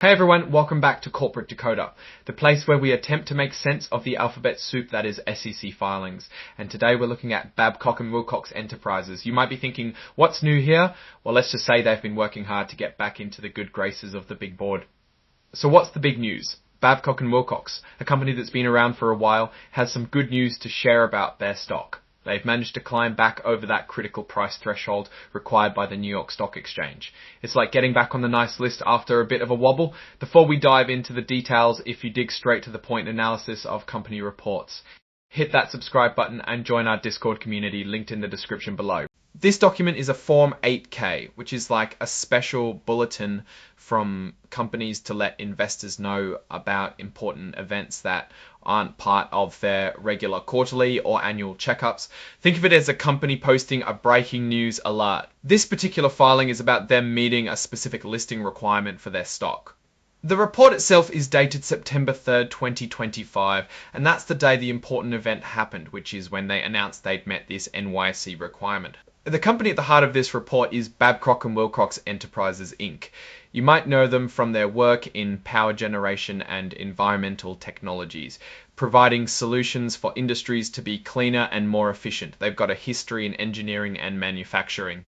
Hey everyone, welcome back to Corporate Decoder, the place where we attempt to make sense of the alphabet soup that is SEC filings. And today we're looking at Babcock Wilcox Enterprises. You might be thinking, what's new here? Well, let's just say they've been working hard to get back into the good graces of the big board. So what's the big news? Babcock Wilcox, a company that's been around for a while, has some good news to share about their stock. They've managed to climb back over that critical price threshold required by the New York Stock Exchange. It's like getting back on the nice list after a bit of a wobble. Before we dive into the details, if you dig straight to the point analysis of company reports, hit that subscribe button and join our Discord community linked in the description below. This document is a Form 8K, which is like a special bulletin from companies to let investors know about important events that aren't part of their regular quarterly or annual checkups. Think of it as a company posting a breaking news alert. This particular filing is about them meeting a specific listing requirement for their stock. The report itself is dated September 3rd, 2025, and that's the day the important event happened, which is when they announced they'd met this NYSE requirement. The company at the heart of this report is Babcock Wilcox Enterprises, Inc. You might know them from their work in power generation and environmental technologies, providing solutions for industries to be cleaner and more efficient. They've got a history in engineering and manufacturing.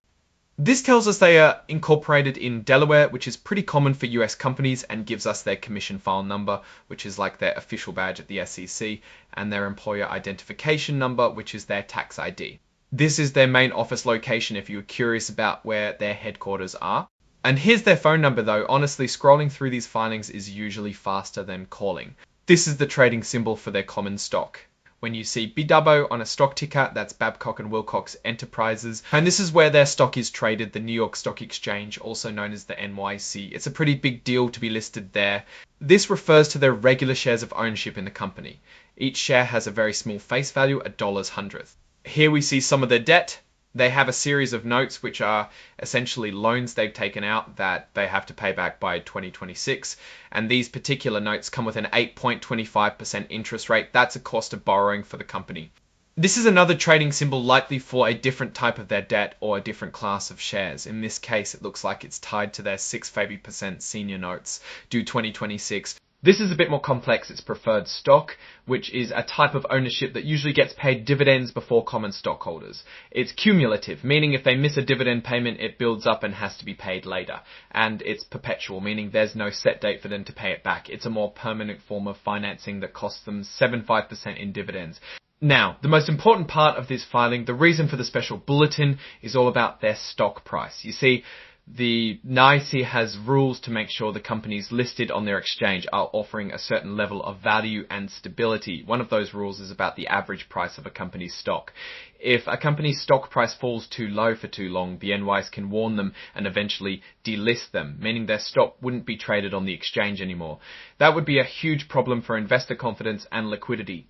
This tells us they are incorporated in Delaware, which is pretty common for US companies, and gives us their commission file number, which is like their official badge at the SEC, and their employer identification number, which is their tax ID. This is their main office location if you're curious about where their headquarters are. And here's their phone number though. Honestly, scrolling through these filings is usually faster than calling. This is the trading symbol for their common stock. When you see BWO on a stock ticker, that's Babcock Wilcox Enterprises. And this is where their stock is traded, the New York Stock Exchange, also known as the NYSE. It's a pretty big deal to be listed there. This refers to their regular shares of ownership in the company. Each share has a very small face value, $1/100th. Here we see some of their debt. They have a series of notes which are essentially loans they've taken out that they have to pay back by 2026. And these particular notes come with an 8.25% interest rate. That's a cost of borrowing for the company. This is another trading symbol likely for a different type of their debt or a different class of shares. In this case, it looks like it's tied to their 6% senior notes due 2026. This is a bit more complex. It's preferred stock, which is a type of ownership that usually gets paid dividends before common stockholders. It's cumulative, meaning if they miss a dividend payment, it builds up and has to be paid later. And it's perpetual, meaning there's no set date for them to pay it back. It's a more permanent form of financing that costs them 7.5% in dividends. Now, the most important part of this filing, the reason for the special bulletin, is all about their stock price. You see, the NYSE has rules to make sure the companies listed on their exchange are offering a certain level of value and stability. One of those rules is about the average price of a company's stock. If a company's stock price falls too low for too long, the NYSE can warn them and eventually delist them, meaning their stock wouldn't be traded on the exchange anymore. That would be a huge problem for investor confidence and liquidity.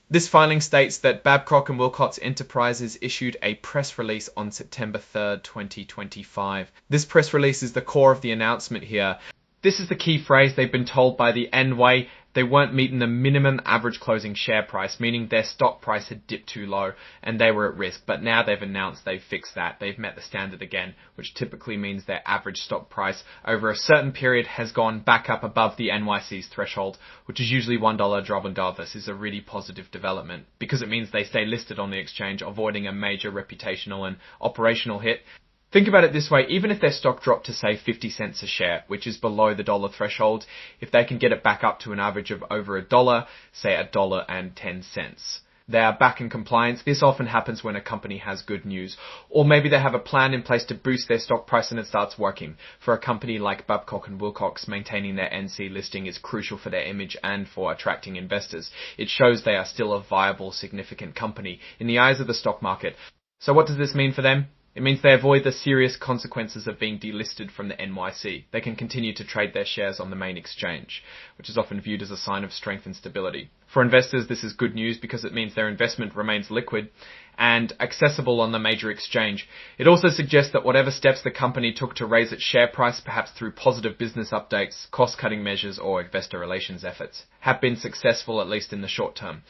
This filing states that Babcock Wilcox Enterprises issued a press release on September 3rd, 2025. This press release is the core of the announcement here. This is the key phrase. They've been told by the NYSE they weren't meeting the minimum average closing share price, meaning their stock price had dipped too low and they were at risk. But now they've announced they've fixed that. They've met the standard again, which typically means their average stock price over a certain period has gone back up above the NYSE's threshold, which is usually $1. This is a really positive development because it means they stay listed on the exchange, avoiding a major reputational and operational hit. Think about it this way, even if their stock dropped to say 50 cents a share, which is below the dollar threshold, if they can get it back up to an average of over $1, say $1.10, they are back in compliance. This often happens when a company has good news, or maybe they have a plan in place to boost their stock price and it starts working. For a company like Babcock Wilcox, maintaining their NC listing is crucial for their image and for attracting investors. It shows they are still a viable, significant company in the eyes of the stock market. So what does this mean for them? It means they avoid the serious consequences of being delisted from the NYSE. They can continue to trade their shares on the main exchange, which is often viewed as a sign of strength and stability. For investors, this is good news because it means their investment remains liquid and accessible on the major exchange. It also suggests that whatever steps the company took to raise its share price, perhaps through positive business updates, cost-cutting measures, or investor relations efforts, have been successful, at least in the short term.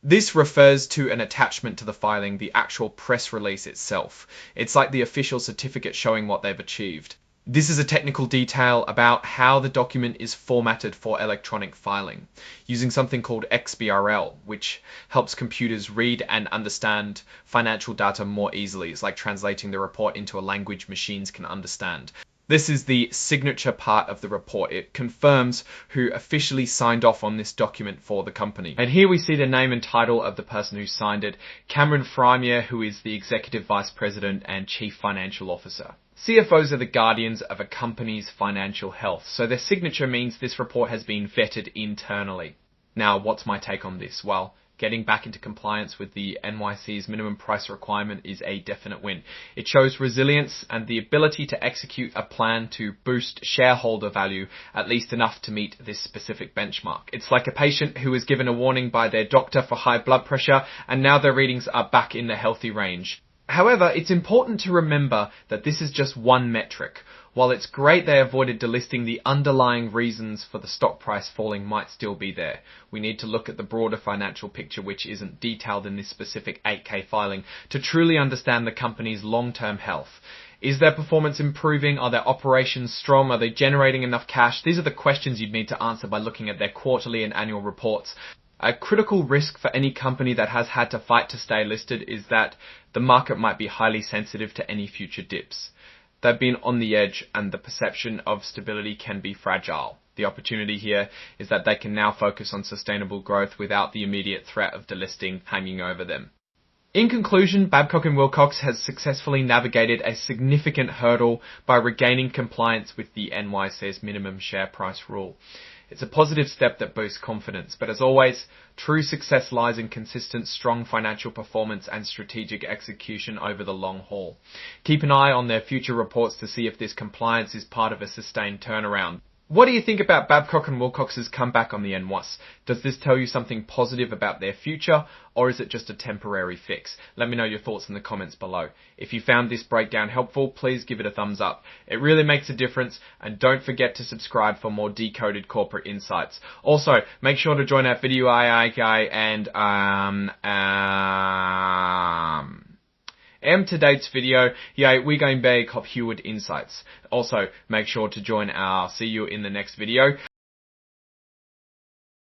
This refers to an attachment to the filing, the actual press release itself. It's like the official certificate showing what they've achieved. This is a technical detail about how the document is formatted for electronic filing, using something called XBRL, which helps computers read and understand financial data more easily. It's like translating the report into a language machines can understand. This is the signature part of the report. It confirms who officially signed off on this document for the company. And here we see the name and title of the person who signed it, Cameron Frymere, who is the Executive Vice President and Chief Financial Officer. CFOs are the guardians of a company's financial health, so their signature means this report has been vetted internally. Now, what's my take on this? Well, getting back into compliance with the NYSE's minimum price requirement is a definite win. It shows resilience and the ability to execute a plan to boost shareholder value, at least enough to meet this specific benchmark. It's like a patient who was given a warning by their doctor for high blood pressure, and now their readings are back in the healthy range. However, it's important to remember that this is just one metric. While it's great they avoided delisting, the underlying reasons for the stock price falling might still be there. We need to look at the broader financial picture, which isn't detailed in this specific 8K filing, to truly understand the company's long-term health. Is their performance improving? Are their operations strong? Are they generating enough cash? These are the questions you'd need to answer by looking at their quarterly and annual reports. A critical risk for any company that has had to fight to stay listed is that the market might be highly sensitive to any future dips. They've been on the edge and the perception of stability can be fragile. The opportunity here is that they can now focus on sustainable growth without the immediate threat of delisting hanging over them. In conclusion, Babcock Wilcox has successfully navigated a significant hurdle by regaining compliance with the NYSE's minimum share price rule. It's a positive step that boosts confidence, but as always, true success lies in consistent, strong financial performance and strategic execution over the long haul. Keep an eye on their future reports to see if this compliance is part of a sustained turnaround. What do you think about Babcock and Wilcox's comeback on the NYSE? Does this tell you something positive about their future, or is it just a temporary fix? Let me know your thoughts in the comments below. If you found this breakdown helpful, please give it a thumbs up. It really makes a difference, and don't forget to subscribe for more decoded corporate insights. Also, make sure to join our video guy and today's video, we're going to cop Heward insights. Also, make sure to join our, see you in the next video.